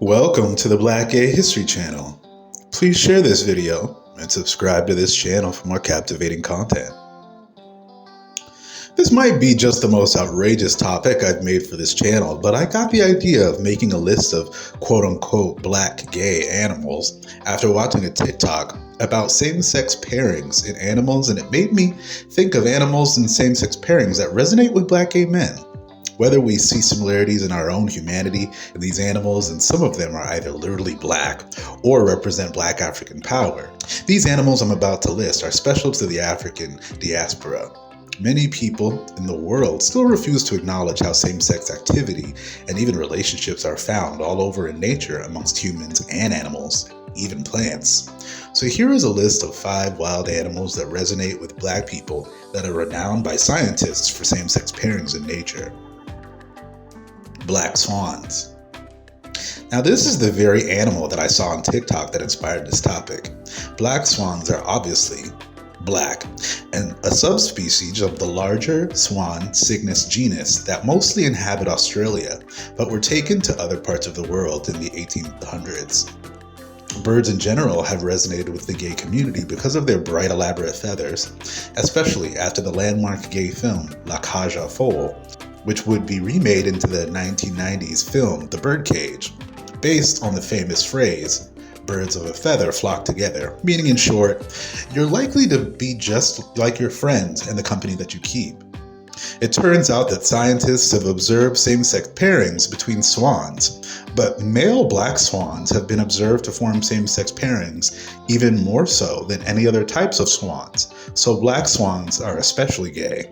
Welcome to the Black Gay History Channel. Please share this video and subscribe to this channel for more captivating content. This might be just the most outrageous topic I've made for this channel, but I got the idea of making a list of quote-unquote black gay animals after watching a TikTok about same-sex pairings in animals, and it made me think of animals and same-sex pairings that resonate with black gay men. Whether we see similarities in our own humanity in these animals, and some of them are either literally black or represent black African power. These animals I'm about to list are special to the African diaspora. Many people in the world still refuse to acknowledge how same-sex activity and even relationships are found all over in nature amongst humans and animals, even plants. So here is a list of 5 wild animals that resonate with black people that are renowned by scientists for same-sex pairings in nature. Black swans. Now this is the very animal that I saw on TikTok that inspired this topic. Black swans are obviously black and a subspecies of the larger swan Cygnus genus that mostly inhabit Australia, but were taken to other parts of the world in the 1800s. Birds in general have resonated with the gay community because of their bright, elaborate feathers, especially after the landmark gay film La Cage aux Folles, which would be remade into the 1990s film The Birdcage, based on the famous phrase, "Birds of a feather flock together," meaning in short, you're likely to be just like your friends and the company that you keep. It turns out that scientists have observed same-sex pairings between swans, but male black swans have been observed to form same-sex pairings even more so than any other types of swans, so black swans are especially gay.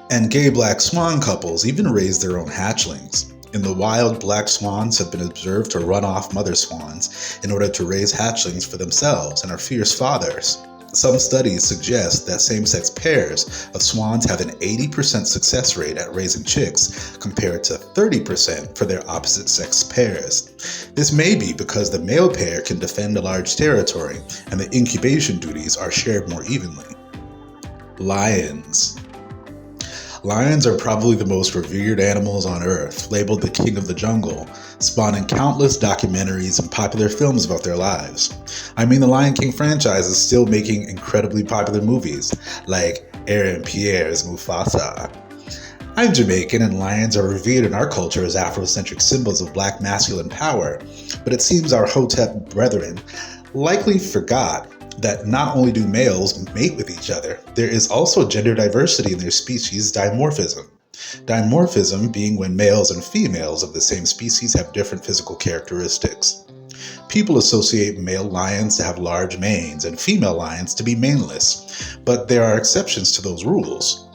And gay black swan couples even raise their own hatchlings. In the wild, black swans have been observed to run off mother swans in order to raise hatchlings for themselves and are fierce fathers. Some studies suggest that same-sex pairs of swans have an 80% success rate at raising chicks compared to 30% for their opposite-sex pairs. This may be because the male pair can defend a large territory and the incubation duties are shared more evenly. Lions. Lions are probably the most revered animals on Earth, labeled the king of the jungle, spawning countless documentaries and popular films about their lives. I mean, the Lion King franchise is still making incredibly popular movies, like Aaron Pierre's Mufasa. I'm Jamaican, and lions are revered in our culture as Afrocentric symbols of black masculine power, but it seems our Hotep brethren likely forgot that not only do males mate with each other, there is also gender diversity in their species dimorphism. Dimorphism being when males and females of the same species have different physical characteristics. People associate male lions to have large manes and female lions to be maneless, but there are exceptions to those rules.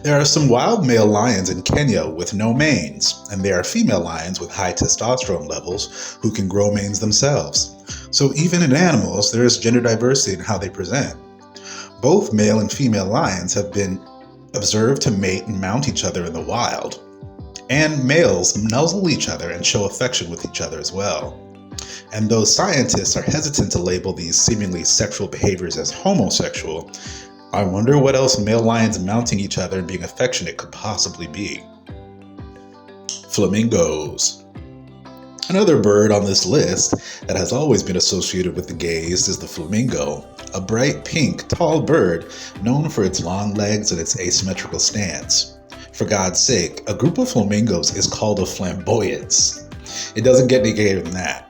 There are some wild male lions in Kenya with no manes, and there are female lions with high testosterone levels who can grow manes themselves. So even in animals, there is gender diversity in how they present. Both male and female lions have been observed to mate and mount each other in the wild. And males nuzzle each other and show affection with each other as well. And though scientists are hesitant to label these seemingly sexual behaviors as homosexual, I wonder what else male lions mounting each other and being affectionate could possibly be. Flamingos. Another bird on this list that has always been associated with the gays is the flamingo, a bright pink, tall bird known for its long legs and its asymmetrical stance. For God's sake, a group of flamingos is called a flamboyance. It doesn't get any gayer than that.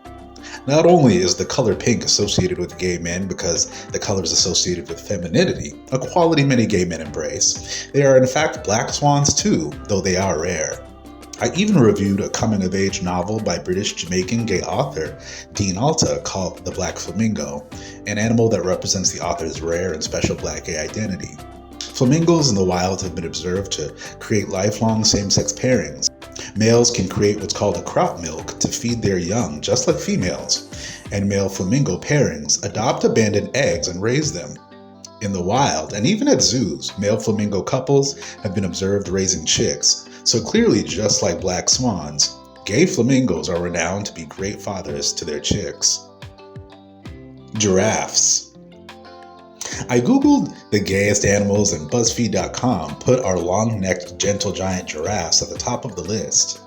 Not only is the color pink associated with gay men because the color is associated with femininity, a quality many gay men embrace, they are in fact black swans too, though they are rare. I even reviewed a coming-of-age novel by British-Jamaican gay author Dean Alta called The Black Flamingo, an animal that represents the author's rare and special black gay identity. Flamingos in the wild have been observed to create lifelong same-sex pairings. Males can create what's called a crop milk to feed their young, just like females, and male flamingo pairings adopt abandoned eggs and raise them. In the wild, and even at zoos, male flamingo couples have been observed raising chicks. So clearly, just like black swans, gay flamingos are renowned to be great fathers to their chicks. Giraffes. I googled the gayest animals, and BuzzFeed.com put our long-necked gentle giant giraffes at the top of the list.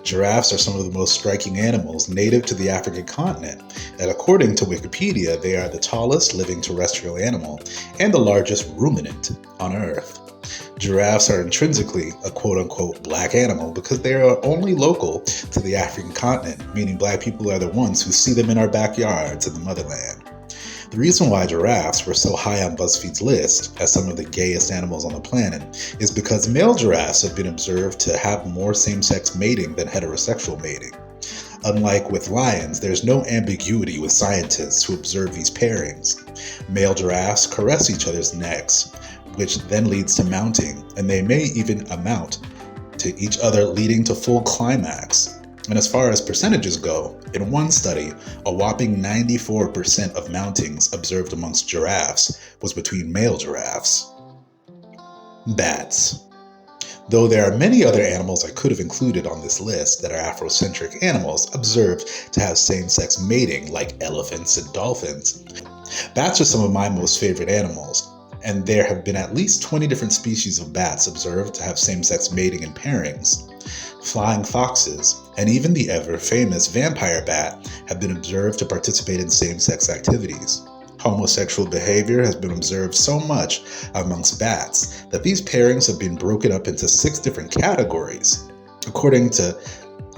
Giraffes are some of the most striking animals native to the African continent, and according to Wikipedia, they are the tallest living terrestrial animal and the largest ruminant on Earth. Giraffes are intrinsically a quote-unquote black animal because they are only local to the African continent, meaning black people are the ones who see them in our backyards in the motherland. The reason why giraffes were so high on BuzzFeed's list as some of the gayest animals on the planet is because male giraffes have been observed to have more same-sex mating than heterosexual mating. Unlike with lions, there's no ambiguity with scientists who observe these pairings. Male giraffes caress each other's necks, which then leads to mounting, and they may even amount to each other, leading to full climax. And as far as percentages go, in one study, a whopping 94% of mountings observed amongst giraffes was between male giraffes. Bats. Though there are many other animals I could have included on this list that are Afrocentric animals observed to have same-sex mating, like elephants and dolphins, bats are some of my most favorite animals, and there have been at least 20 different species of bats observed to have same-sex mating and pairings. Flying foxes, and even the ever-famous vampire bat have been observed to participate in same-sex activities. Homosexual behavior has been observed so much amongst bats that these pairings have been broken up into 6 different categories. According to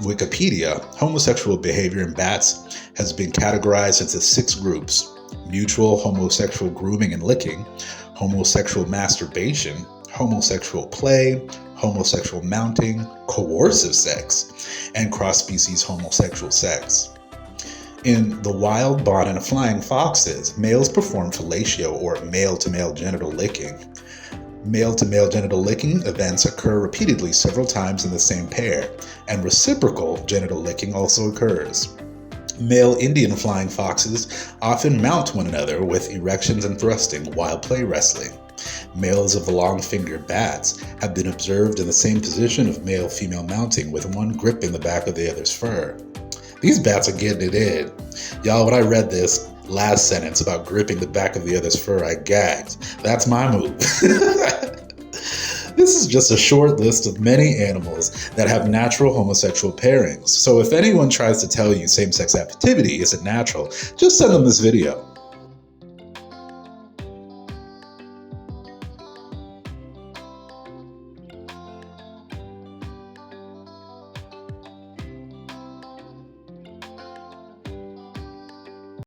Wikipedia, homosexual behavior in bats has been categorized into 6 groups: mutual homosexual grooming and licking, homosexual masturbation, homosexual play, homosexual mounting, coercive sex, and cross-species homosexual sex. In the wild bonnet of flying foxes, males perform fellatio or male-to-male genital licking. Male-to-male genital licking events occur repeatedly several times in the same pair, and reciprocal genital licking also occurs. Male Indian flying foxes often mount one another with erections and thrusting while play wrestling. Males of the long-fingered bats have been observed in the same position of male-female mounting, with one gripping the back of the other's fur. These bats are getting it in. Y'all, when I read this last sentence about gripping the back of the other's fur, I gagged. That's my move. This is just a short list of many animals that have natural homosexual pairings. So if anyone tries to tell you same-sex activity isn't natural, just send them this video.